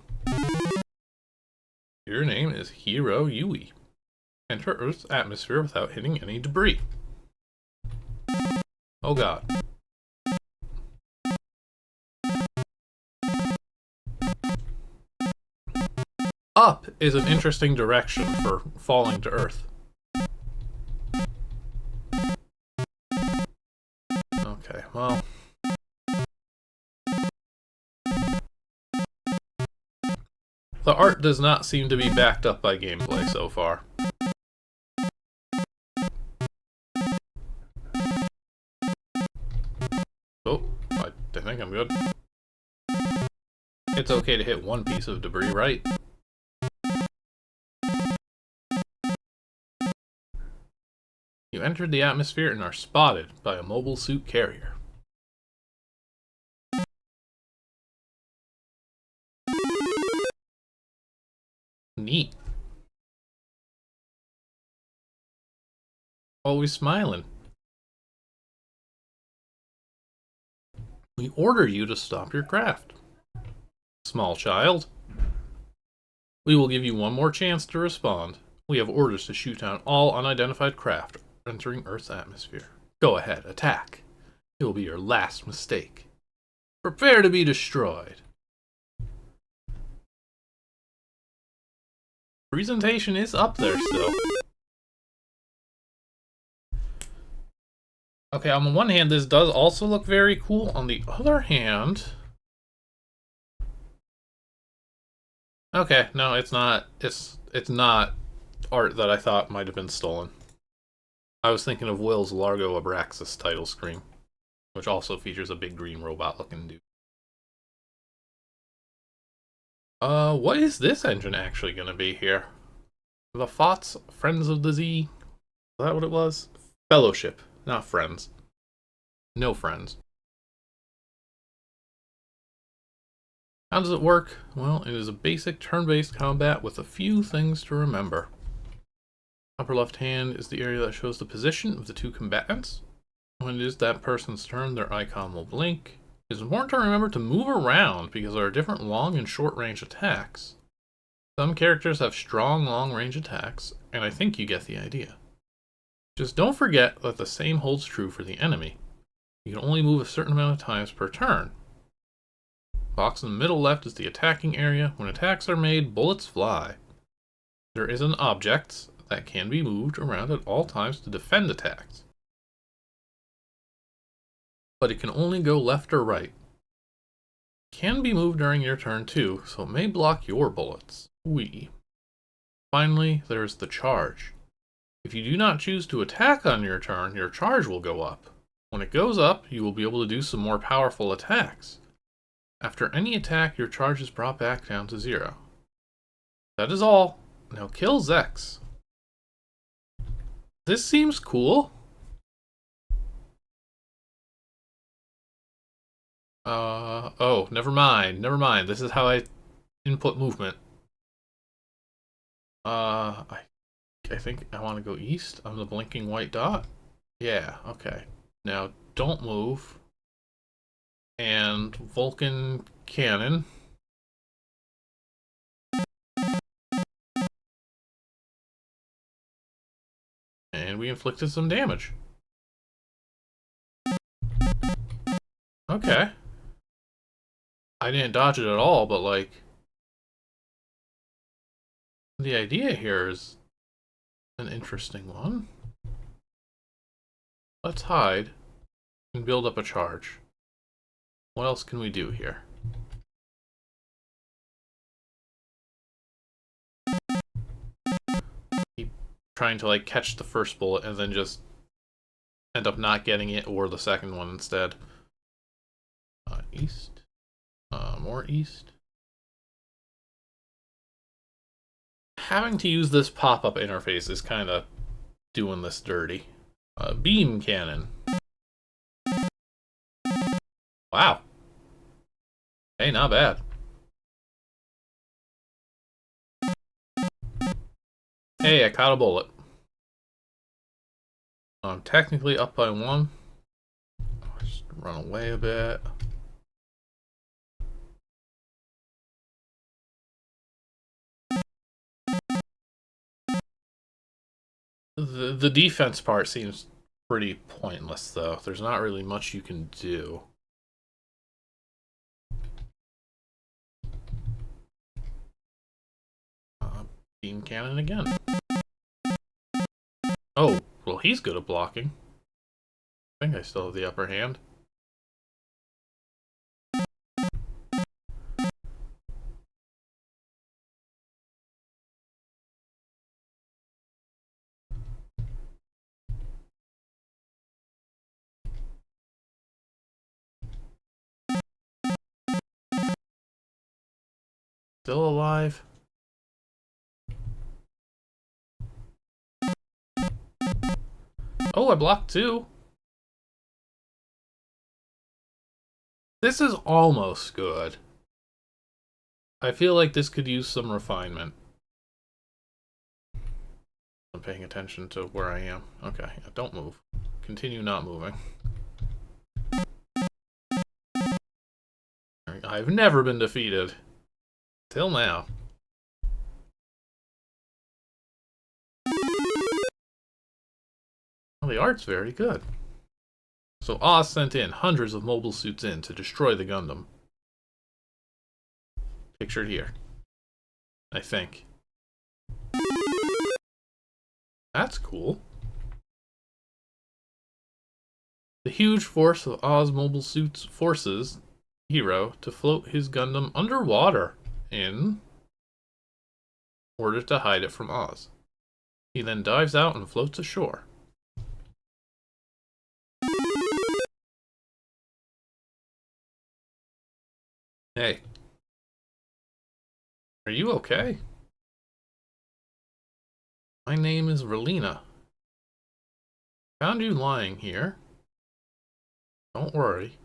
Your name is Hiro Yui. Enter Earth's atmosphere without hitting any debris. Oh god. Up is an interesting direction for falling to Earth. Okay, well. The art does not seem to be backed up by gameplay so far. Oh, I think I'm good. It's okay to hit one piece of debris, right? You entered the atmosphere and are spotted by a mobile suit carrier. Neat. Always smiling. We order you to stop your craft. Small child. We will give you one more chance to respond. We have orders to shoot down all unidentified craft entering Earth's atmosphere. Go ahead, attack. It will be your last mistake. Prepare to be destroyed. Presentation is up there still. Okay, on the one hand, this does also look very cool. On the other hand... Okay, no, it's not. It's not art that I thought might have been stolen. I was thinking of Will's Largo Abraxas title screen, which also features a big green robot-looking dude. What is this engine actually gonna be here? The FOTS, Friends of the Z? Is that what it was? Fellowship, not friends. No friends. How does it work? Well, it is a basic turn-based combat with a few things to remember. Upper left hand is the area that shows the position of the two combatants. When it is that person's turn, their icon will blink. It is important to remember to move around because there are different long and short range attacks. Some characters have strong long range attacks, and I think you get the idea. Just don't forget that the same holds true for the enemy. You can only move a certain amount of times per turn. Box in the middle left is the attacking area. When attacks are made, bullets fly. There is an object that can be moved around at all times to defend attacks. But it can only go left or right. It can be moved during your turn too, so it may block your bullets. Finally, there is the charge. If you do not choose to attack on your turn, your charge will go up. When it goes up, you will be able to do some more powerful attacks. After any attack, your charge is brought back down to 0. That is all. Now kill Zex. This seems cool. Oh, never mind. Never mind. This is how I input movement. I think I want to go east on the blinking white dot. Yeah, okay. Now, don't move. And Vulcan cannon. And we inflicted some damage. Okay. I didn't dodge it at all, but like... the idea here is an interesting one. Let's hide and build up a charge. What else can we do here? Keep trying to like catch the first bullet and then just end up not getting it, or the second one instead. East. More east. Having to use this pop-up interface is kind of doing this dirty. Beam cannon. Wow. Hey, not bad. Hey, I caught a bullet. I'm technically up by one. I'll just run away a bit. The defense part seems pretty pointless, though. There's not really much you can do. Beam cannon again. Oh, well, he's good at blocking. I think I still have the upper hand. Still alive. Oh, I blocked too. This is almost good. I feel like this could use some refinement. I'm paying attention to where I am. Okay, don't move. Continue not moving. I've never been defeated. Till now. Well, the art's very good. So Oz sent in hundreds of mobile suits in to destroy the Gundam. Pictured here. I think. That's cool. The huge force of Oz Mobile Suits forces Hero to float his Gundam underwater in order to hide it from Oz. He then dives out and floats ashore. Hey. Are you okay? My name is Relina. Found you lying here. Don't worry.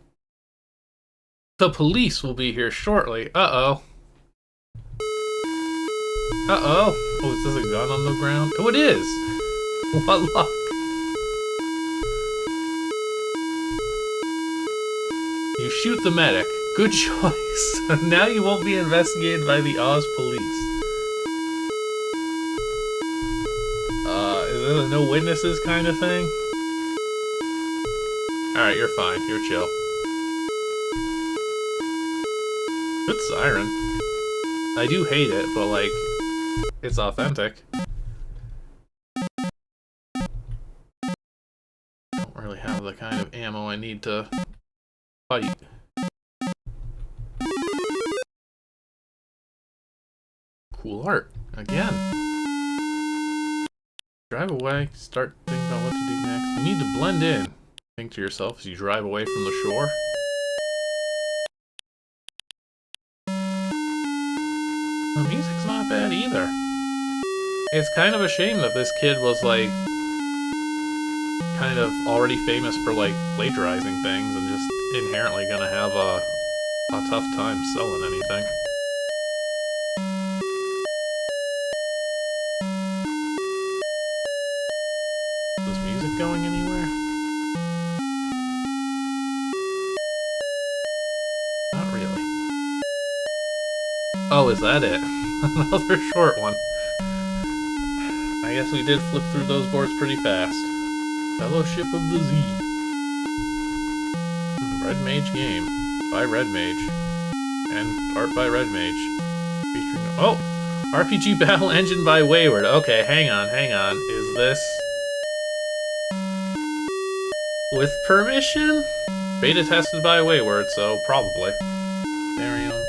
The police will be here shortly. Uh-oh. Uh-oh. Oh, is this a gun on the ground? Oh, it is. What luck. You shoot the medic. Good choice. Now you won't be investigated by the Oz police. Is this a no witnesses kind of thing? Alright, you're fine. You're chill. Good siren. I do hate it, but like, it's authentic. Don't really have the kind of ammo I need to fight. Cool art. Again. Drive away. Start thinking about what to do next. You need to blend in. Think to yourself as you drive away from the shore. The music's not bad either. It's kind of a shame that this kid was like kind of already famous for like plagiarizing things and just inherently gonna have a tough time selling anything. Is music going anywhere? Not really. Oh, is that it? Another short one. I guess we did flip through those boards pretty fast. Fellowship of the Z. Redmage game by Redmage. And art by Redmage. Featuring... Oh! RPG Battle Engine by Wayward. Okay, hang on. Is this... with permission? Beta tested by Wayward, so probably. Arium.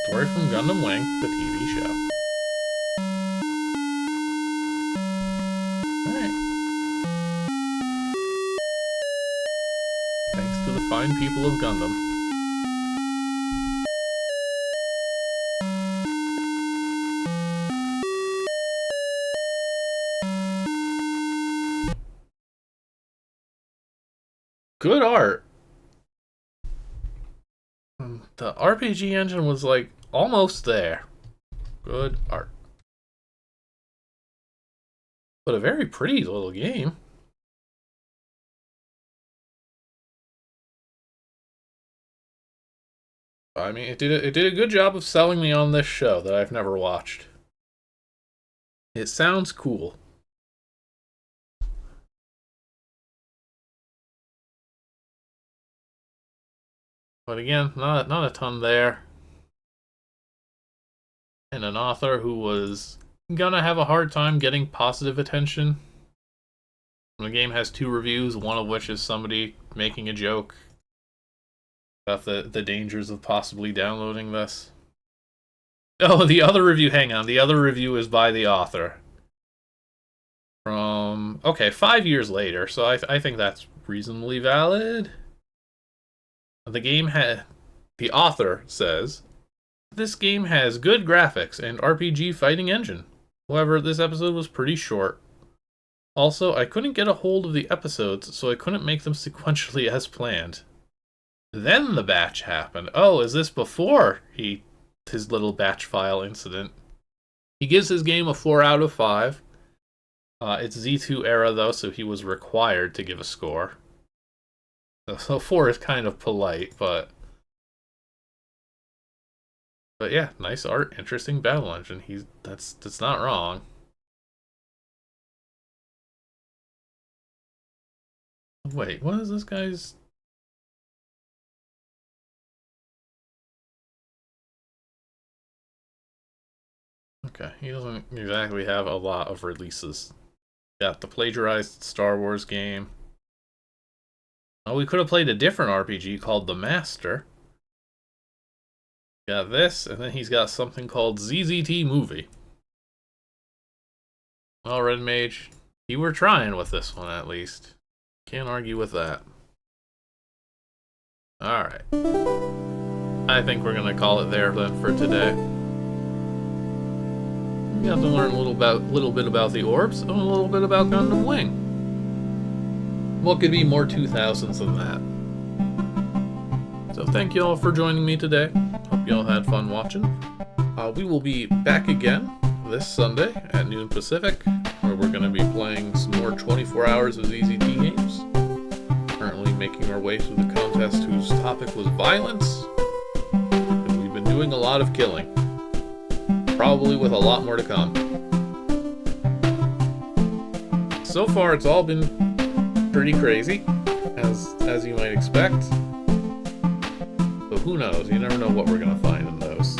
Story from Gundam Wing, the TV show. Fine people of Gundam. Good art. The RPG engine was like almost there. Good art. But a very pretty little game. I mean, it did a good job of selling me on this show that I've never watched. It sounds cool. But again, not a ton there. And an author who was gonna have a hard time getting positive attention. The game has 2 reviews, one of which is somebody making a joke about the dangers of possibly downloading this. Oh, the other review, hang on. The other review is by the author. From, okay, 5 years later, so I think that's reasonably valid. The author says, this game has good graphics and RPG fighting engine. However, this episode was pretty short. Also, I couldn't get a hold of the episodes, so I couldn't make them sequentially as planned. Then the batch happened. Oh, is this before his little batch file incident? He gives his game a 4 out of 5. It's Z2 era though, so he was required to give a score. So 4 is kind of polite, but yeah, nice art, interesting battle engine. That's not wrong. Wait, what is this guy's? Okay, he doesn't exactly have a lot of releases. Got the plagiarized Star Wars game. Oh, we could have played a different RPG called The Master. Got this, and then he's got something called ZZT Movie. Well, Redmage, you were trying with this one at least. Can't argue with that. Alright. I think we're gonna call it there then for today. We got to learn a little bit about the orbs and a little bit about Gundam Wing. What could be more 2000s than that? So thank you all for joining me today. Hope you all had fun watching. We will be back again this Sunday at noon Pacific, where we're going to be playing some more 24 hours of ZZT games. Currently making our way through the contest whose topic was violence. And we've been doing a lot of killing. Probably with a lot more to come. So far, it's all been pretty crazy, as you might expect. But who knows? You never know what we're gonna find in those.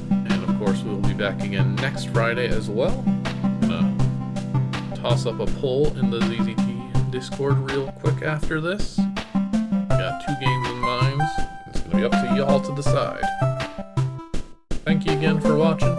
And of course, we'll be back again next Friday as well. I'm gonna toss up a poll in the ZZT Discord real quick after this. Got 2 games in mind. It's gonna be up to y'all to decide. Thank you again for watching.